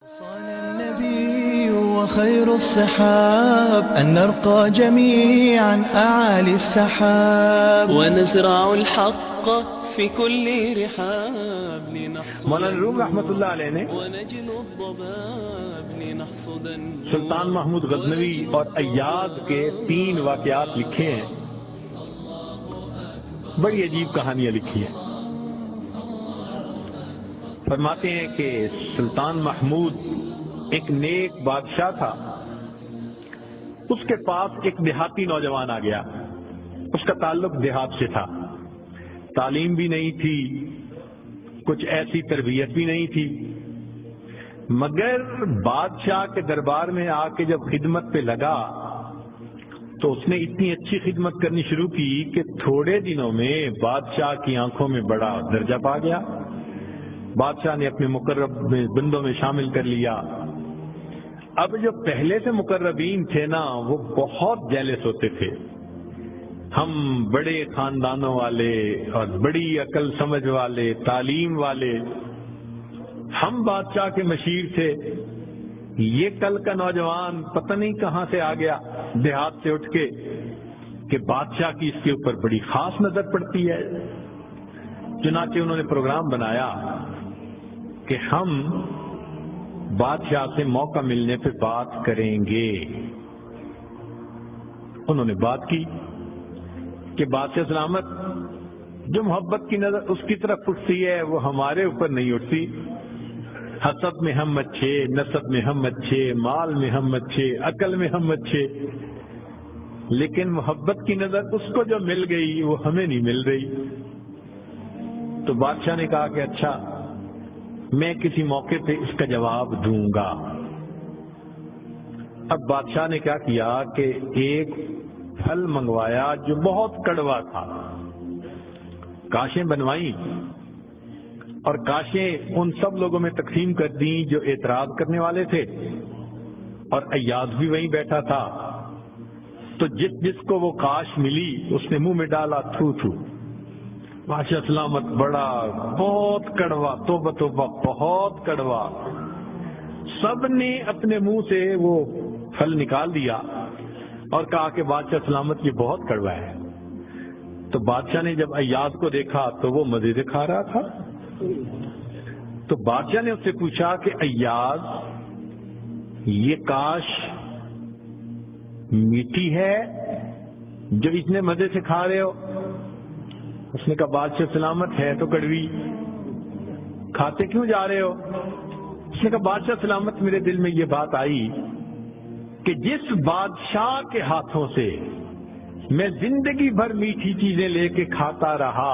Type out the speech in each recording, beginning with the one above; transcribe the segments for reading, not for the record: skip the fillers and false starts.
صلى النبي وخير الصحاب أن نرقى جميعا أعالي السحاب ونزرع الحق في كل رحاب لنحصد مولانا روم رحمۃ اللہ علیہ نے ونجل الضباب لنحصد سلطان محمود غزنوی اور ایاد کے 3 واقعات لکھے ہیں. بڑی عجیب کہانیاں لکھی ہیں. فرماتے ہیں کہ سلطان محمود ایک نیک بادشاہ تھا. اس کے پاس ایک دیہاتی نوجوان آ گیا. اس کا تعلق دیہات سے تھا. تعلیم بھی نہیں تھی, کچھ ایسی تربیت بھی نہیں تھی, مگر بادشاہ کے دربار میں آ کے جب خدمت پہ لگا تو اس نے اتنی اچھی خدمت کرنی شروع کی کہ تھوڑے دنوں میں بادشاہ کی آنکھوں میں بڑا درجہ پا گیا. بادشاہ نے اپنے مقرب بندوں میں شامل کر لیا. اب جو پہلے سے مقربین تھے نا, وہ بہت جیلس ہوتے تھے. ہم بڑے خاندانوں والے اور بڑی عقل سمجھ والے, تعلیم والے, ہم بادشاہ کے مشیر تھے. یہ کل کا نوجوان پتہ نہیں کہاں سے آ گیا دیہات سے اٹھ کے کہ بادشاہ کی اس کے اوپر بڑی خاص نظر پڑتی ہے. چنانچہ انہوں نے پروگرام بنایا کہ ہم بادشاہ سے موقع ملنے پہ بات کریں گے. انہوں نے بات کی کہ بادشاہ سلامت, جو محبت کی نظر اس کی طرف اٹھتی ہے وہ ہمارے اوپر نہیں اٹھتی. حسب میں ہم اچھے, نسب میں ہم اچھے, مال میں ہم اچھے, عقل میں ہم اچھے, لیکن محبت کی نظر اس کو جو مل گئی وہ ہمیں نہیں مل رہی. تو بادشاہ نے کہا کہ اچھا, میں کسی موقع پہ اس کا جواب دوں گا. اب بادشاہ نے کیا کیا کہ ایک پھل منگوایا جو بہت کڑوا تھا. کاشیں بنوائیں اور کاشیں ان سب لوگوں میں تقسیم کر دیں جو اعتراض کرنے والے تھے, اور ایاد بھی وہیں بیٹھا تھا. تو جس جس کو وہ کاش ملی اس نے منہ میں ڈالا تھو تھو. بادشاہ سلامت بڑا بہت کڑوا, توبہ توبہ بہت کڑوا. سب نے اپنے منہ سے وہ پھل نکال دیا اور کہا کہ بادشاہ سلامت یہ بہت کڑوا ہے. تو بادشاہ نے جب ایاد کو دیکھا تو وہ مزے سے کھا رہا تھا. تو بادشاہ نے اس سے پوچھا کہ ایاد, یہ کاش میٹھی ہے جو اتنے مزے سے کھا رہے ہو؟ اس نے کہا بادشاہ سلامت ہے تو کڑوی, کھاتے کیوں جا رہے ہو؟ اس نے کہا بادشاہ سلامت میرے دل میں یہ بات آئی کہ جس بادشاہ کے ہاتھوں سے میں زندگی بھر میٹھی چیزیں لے کے کھاتا رہا,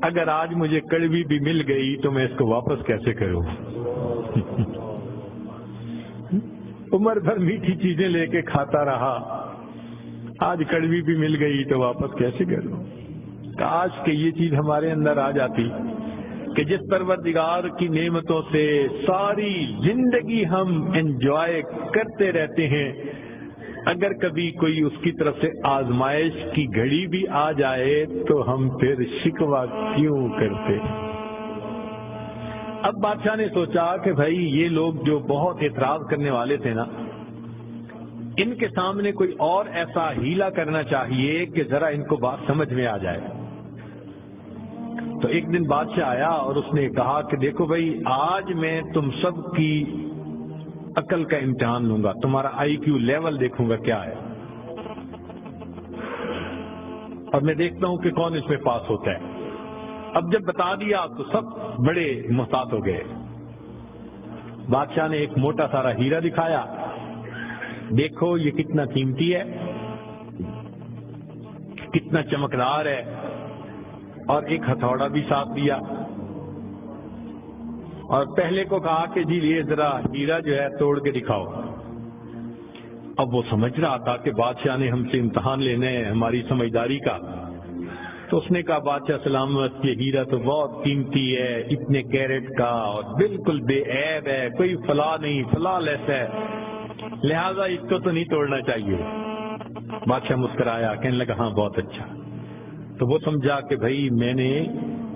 اگر آج مجھے کڑوی بھی مل گئی تو میں اس کو واپس کیسے کروں؟ عمر بھر میٹھی چیزیں لے کے کھاتا رہا, آج کڑوی بھی مل گئی تو واپس کیسے کروں؟ کاش کہ یہ چیز ہمارے اندر آ جاتی کہ جس پروردگار کی نعمتوں سے ساری زندگی ہم انجوائے کرتے رہتے ہیں, اگر کبھی کوئی اس کی طرف سے آزمائش کی گھڑی بھی آ جائے تو ہم پھر شکوہ کیوں کرتے؟ اب بادشاہ نے سوچا کہ بھائی یہ لوگ جو بہت اعتراض کرنے والے تھے نا, ان کے سامنے کوئی اور ایسا ہیلا کرنا چاہیے کہ ذرا ان کو بات سمجھ میں آ جائے. تو ایک دن بادشاہ آیا اور اس نے کہا کہ دیکھو بھائی, آج میں تم سب کی عقل کا امتحان لوں گا, تمہارا آئی کیو لیول دیکھوں گا کیا ہے, اور میں دیکھتا ہوں کہ کون اس میں پاس ہوتا ہے. اب جب بتا دیا تو سب بڑے محتاط ہو گئے. بادشاہ نے ایک موٹا سارا ہیرا دکھایا, دیکھو یہ کتنا قیمتی ہے, کتنا چمکدار ہے, اور ایک ہتھوڑا بھی ساتھ دیا, اور پہلے کو کہا کہ جی یہ ذرا ہیرا جو ہے توڑ کے دکھاؤ. اب وہ سمجھ رہا تھا کہ بادشاہ نے ہم سے امتحان لینا ہے ہماری سمجھداری کا. تو اس نے کہا بادشاہ سلامت یہ ہیرا تو بہت قیمتی ہے, اتنے کیرٹ کا, اور بالکل بے عیب ہے, کوئی فلاں نہیں, فلاں لیس ہے, لہذا اس کو تو نہیں توڑنا چاہیے. بادشاہ مسکرایا, کہنے لگا ہاں بہت اچھا. تو وہ سمجھا کہ بھائی میں نے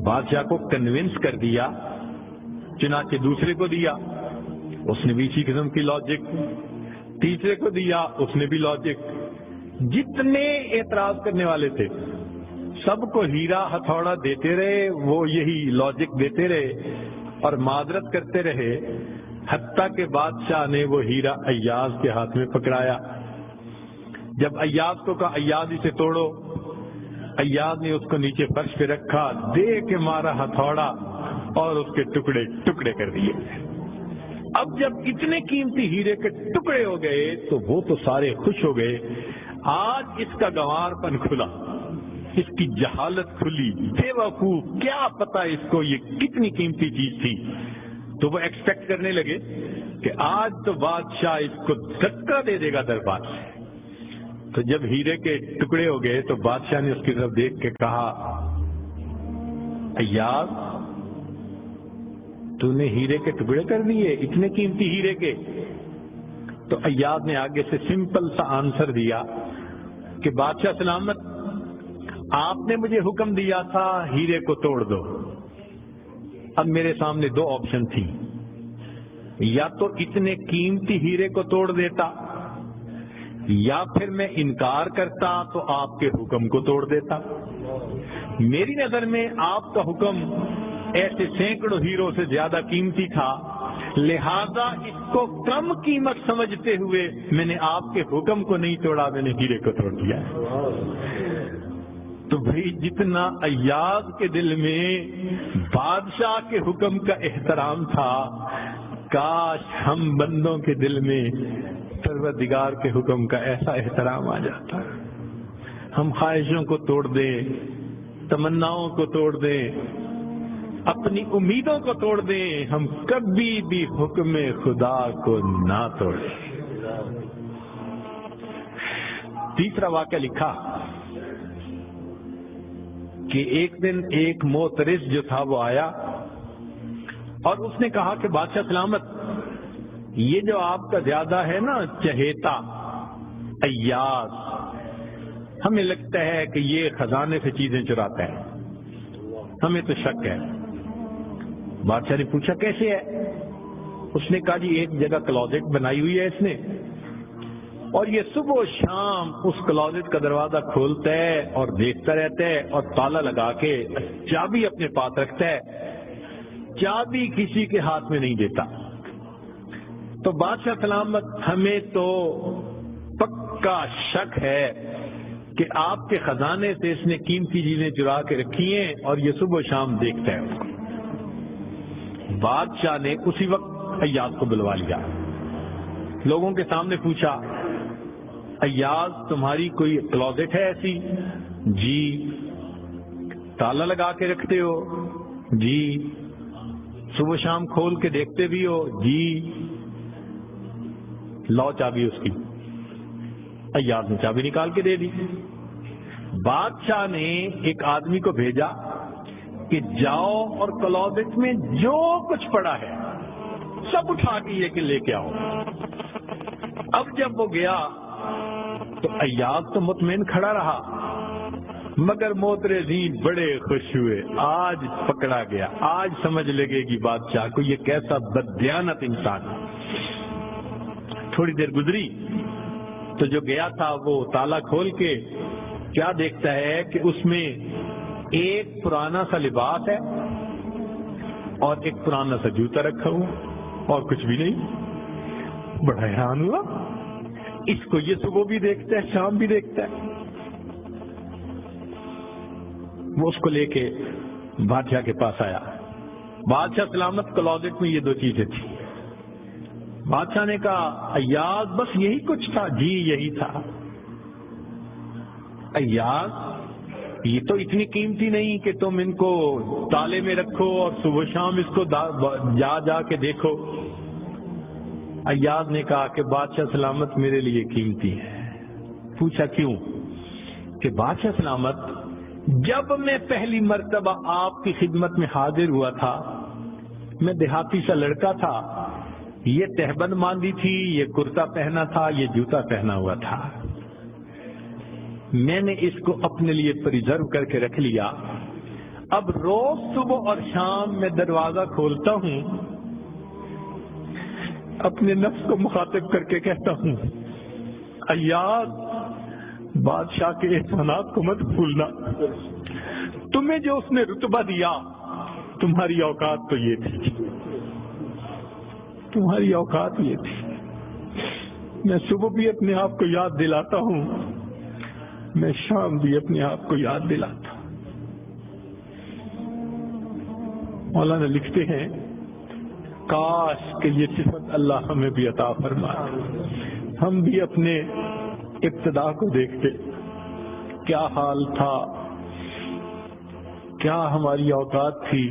بادشاہ کو کنونس کر دیا, چنانچہ دوسرے کو دیا. اس نے بھی اسی قسم کی لاجک، تیسرے کو دیا، اس نے بھی لاجک. جتنے اعتراض کرنے والے تھے سب کو ہیرا ہتھوڑا دیتے رہے، وہ یہی لاجک دیتے رہے اور معذرت کرتے رہے، حتیٰ کہ بادشاہ نے وہ ہیرا ایاز کے ہاتھ میں پکڑایا. جب ایاز کو کہا ایاز اسے توڑو، ایاز نے اس کو نیچے فرش پہ رکھا، دے کے مارا ہتھوڑا اور اس کے ٹکڑے ٹکڑے کر دیے. اب جب اتنے قیمتی ہیرے کے ٹکڑے ہو گئے تو وہ تو سارے خوش ہو گئے. آج اس کا گنوار پن کھلا، اس کی جہالت کھلی، بے وقوف، کیا پتا اس کو یہ کتنی قیمتی چیز تھی. تو وہ ایکسپیکٹ کرنے لگے کہ آج تو بادشاہ اس کو دھکا دے دے گا دربار سے. تو جب ہیرے کے ٹکڑے ہو گئے تو بادشاہ نے اس کی طرف دیکھ کے کہا ایاز تو نے ہیرے کے ٹکڑے کر دیے، اتنے قیمتی ہیرے کے؟ تو ایاز نے آگے سے سمپل سا آنسر دیا کہ بادشاہ سلامت، آپ نے مجھے حکم دیا تھا ہیرے کو توڑ دو. اب میرے سامنے دو آپشن تھی، یا تو اتنے قیمتی ہیرے کو توڑ دیتا یا پھر میں انکار کرتا تو آپ کے حکم کو توڑ دیتا. میری نظر میں آپ کا حکم ایسے سینکڑوں ہیروں سے زیادہ قیمتی تھا، لہذا اس کو کم قیمت سمجھتے ہوئے میں نے آپ کے حکم کو نہیں توڑا، میں نے ہیرے کو توڑ دیا. تو بھئی جتنا ایاز کے دل میں بادشاہ کے حکم کا احترام تھا، کاش ہم بندوں کے دل میں پروردگار کے حکم کا ایسا احترام آ جاتا. ہم خواہشوں کو توڑ دیں، تمناؤں کو توڑ دیں، اپنی امیدوں کو توڑ دیں، ہم کبھی بھی حکم خدا کو نہ توڑیں. تیسرا واقعہ لکھا کہ ایک دن ایک معترض جو تھا وہ آیا اور اس نے کہا کہ بادشاہ سلامت، یہ جو آپ کا زیادہ ہے نا چہیتا ایاز، ہمیں لگتا ہے کہ یہ خزانے سے چیزیں چراتا ہے، ہمیں تو شک ہے. بادشاہ نے پوچھا کیسے ہے؟ اس نے کہا جی ایک جگہ کلوزٹ بنائی ہوئی ہے اس نے، اور یہ صبح و شام اس کلوزٹ کا دروازہ کھولتا ہے اور دیکھتا رہتا ہے اور تالا لگا کے چابی اپنے پاس رکھتا ہے، چابی کسی کے ہاتھ میں نہیں دیتا. تو بادشاہ سلامت، ہمیں تو پکا شک ہے کہ آپ کے خزانے سے اس نے قیمتی چیزیں چرا کے رکھی ہیں اور یہ صبح و شام دیکھتا ہے اس کو. بادشاہ نے اسی وقت ایاز کو بلوا لیا، لوگوں کے سامنے پوچھا ایاز تمہاری کوئی کلوزٹ ہے ایسی؟ جی. تالا لگا کے رکھتے ہو؟ جی. صبح شام کھول کے دیکھتے بھی ہو؟ جی. لاؤ چابی اس کی. ایاز نے چابی نکال کے دے دی. بادشاہ نے ایک آدمی کو بھیجا کہ جاؤ اور کلوزٹ میں جو کچھ پڑا ہے سب اٹھا کے یہ کہ لے کے آؤ. اب جب وہ گیا تو ایاز تو مطمئن کھڑا رہا، مگر معترضین بڑے خوش ہوئے، آج پکڑا گیا، آج سمجھ لگے گی بادشاہ کو یہ کیسا بددیانت انسان ہے. تھوڑی دیر گزری تو جو گیا تھا وہ تالا کھول کے کیا دیکھتا ہے کہ اس میں ایک پرانا سا لباس ہے اور ایک پرانا سا جوتا رکھا ہوا اور کچھ بھی نہیں. بڑا حیران ہوا، اس کو یہ صبح بھی دیکھتا ہے شام بھی دیکھتا ہے. وہ اس کو لے کے بادشاہ کے پاس آیا. بادشاہ سلامت، کلوزٹ میں یہ دو چیزیں تھیں. بادشاہ نے کہا ایاز بس یہی کچھ تھا؟ جی یہی تھا. ایاز یہ تو اتنی قیمتی نہیں کہ تم ان کو تالے میں رکھو اور صبح شام اس کو جا جا کے دیکھو. ایاز نے کہا کہ بادشاہ سلامت میرے لیے قیمتی ہے. پوچھا کیوں؟ کہ بادشاہ سلامت، جب میں پہلی مرتبہ آپ کی خدمت میں حاضر ہوا تھا، میں دیہاتی سا لڑکا تھا، یہ تہبند باندھی تھی، یہ کرتا پہنا تھا، یہ جوتا پہنا ہوا تھا. میں نے اس کو اپنے لیے پریزرو کر کے رکھ لیا. اب روز صبح اور شام میں دروازہ کھولتا ہوں اپنے نفس کو مخاطب کر کے کہتا ہوں، ایاز بادشاہ کے احسانات کو مت بھولنا، تمہیں جو اس نے رتبہ دیا تمہاری اوقات تو یہ تھی، تمہاری اوقات یہ تھی۔ میں صبح بھی اپنے آپ کو یاد دلاتا ہوں، میں شام بھی اپنے آپ کو یاد دلاتا ہوں۔ مولانا لکھتے ہیں، کاش کہ یہ صفت اللہ ہمیں بھی عطا فرمائے، ہم بھی اپنے ابتدا کو دیکھتے، کیا حال تھا، کیا ہماری اوقات تھی،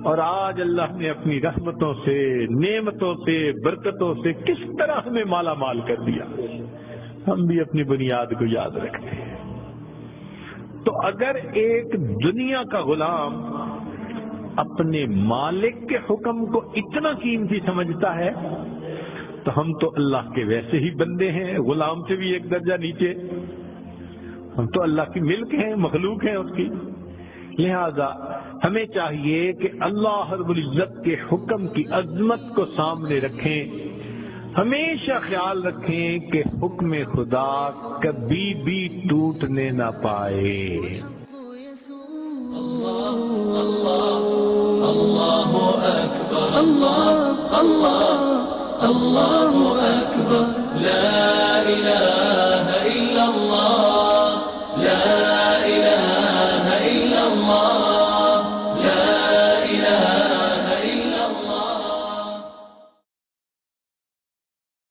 اور آج اللہ نے اپنی رحمتوں سے، نعمتوں سے، برکتوں سے کس طرح ہمیں مالا مال کر دیا۔ ہم بھی اپنی بنیاد کو یاد رکھتے ہیں۔ تو اگر ایک دنیا کا غلام اپنے مالک کے حکم کو اتنا قیمتی سمجھتا ہے تو ہم تو اللہ کے ویسے ہی بندے ہیں، غلام سے بھی ایک درجہ نیچے، ہم تو اللہ کی ملک ہیں، مخلوق ہیں اس کی۔ لہذا ہمیں چاہیے کہ اللہ رب العزت کے حکم کی عظمت کو سامنے رکھیں، ہمیشہ خیال رکھیں کہ حکم خدا کبھی بھی ٹوٹنے نہ پائے۔ الله أكبر الله أكبر لا إله